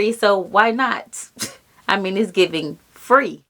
So why not? I mean, it's giving free.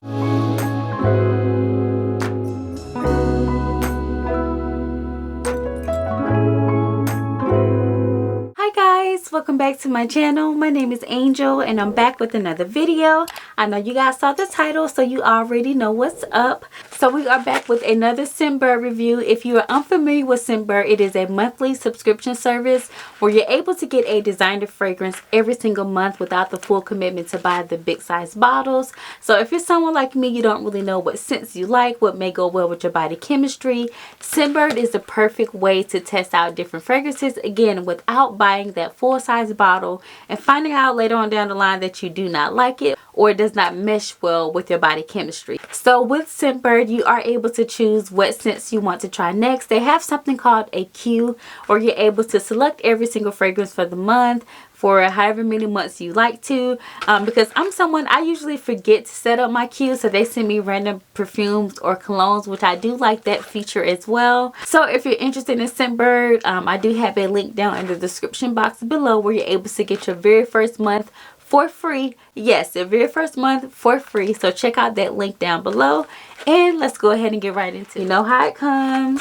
Hi guys, welcome back to my channel. My name is Angel and I'm back with another video. I know you guys saw the title, so you already know what's up. So we are back with another Scentbird review. If you are unfamiliar with Scentbird, it is a monthly subscription service where you're able to get a designer fragrance every single month without the full commitment to buy the big size bottles. So if you're someone like me, you don't really know what scents you like, what may go well with your body chemistry, Scentbird is the perfect way to test out different fragrances, again, without buying that full size bottle and finding out later on down the line that you do not like it or it does not mesh well with your body chemistry. So with Scentbird, you are able to choose what scents you want to try next. They have something called a queue, where you're able to select every single fragrance for the month for however many months you like to. Because I'm someone, I usually forget to set up my queue, so they send me random perfumes or colognes, which I do like that feature as well. So if you're interested in Scentbird, I do have a link down in the description box below where you're able to get your very first month for free. Yes, the very first month for free. So check out that link down below and let's go ahead and get right into it. You know how it comes.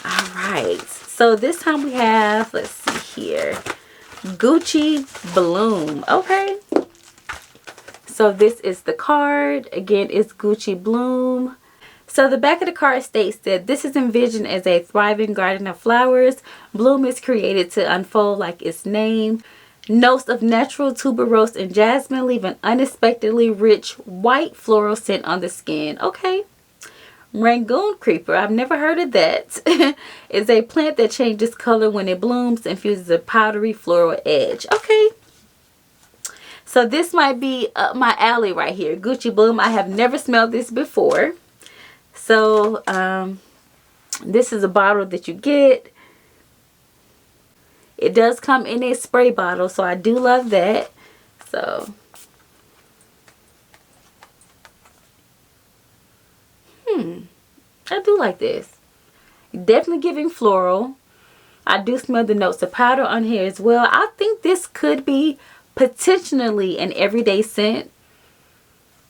All right, so this time we have, let's see here, Gucci Bloom. Okay, so this is the card. Again, it's Gucci Bloom. So the back of the card states that this is envisioned as a thriving garden of flowers. Bloom is created to unfold like its name. Notes of natural tuberose and jasmine leave an unexpectedly rich white floral scent on the skin. Okay. Rangoon creeper, I've never heard of that. Is a plant that changes color when it blooms and infuses a powdery floral edge. Okay. So this might be up my alley right here. Gucci Bloom. I have never smelled this before. So this is a bottle that you get. It does come in a spray bottle, so I do love that. So, I do like this. Definitely giving floral. I do smell the notes of powder on here as well. I think this could be potentially an everyday scent.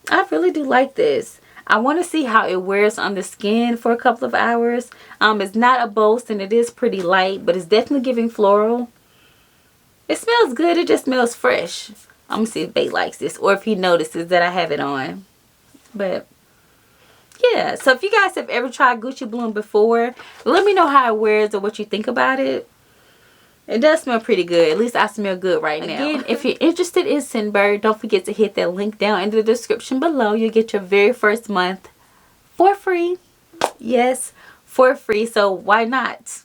I really do like this. I want to see how it wears on the skin for a couple of hours. It's not a boast and it is pretty light, but it's definitely giving floral. It smells good. It just smells fresh. I'm going to see if Bae likes this or if he notices that I have it on. But yeah, so if you guys have ever tried Gucci Bloom before, let me know how it wears or what you think about it. It does smell pretty good. At least I smell good right now. Again, if you're interested in Scentbird, don't forget to hit that link down in the description below. You'll get your very first month for free. Yes, for free. So why not?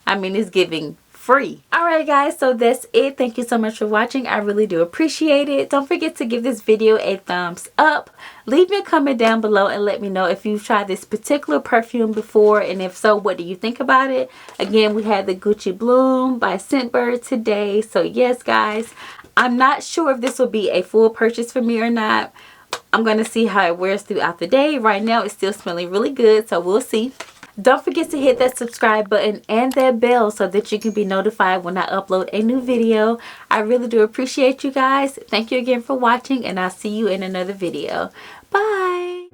I mean, it's giving free. Alright guys, so that's it. Thank you so much for watching. I really do appreciate it. Don't forget to give this video a thumbs up. Leave me a comment down below and let me know if you've tried this particular perfume before, and if so, what do you think about it? Again, we had the Gucci Bloom by Scentbird today. So yes guys, I'm not sure if this will be a full purchase for me or not. I'm going to see how it wears throughout the day. Right now it's still smelling really good, so we'll see. Don't forget to hit that subscribe button and that bell so that you can be notified when I upload a new video. I really do appreciate you guys. Thank you again for watching, and I'll see you in another video. Bye.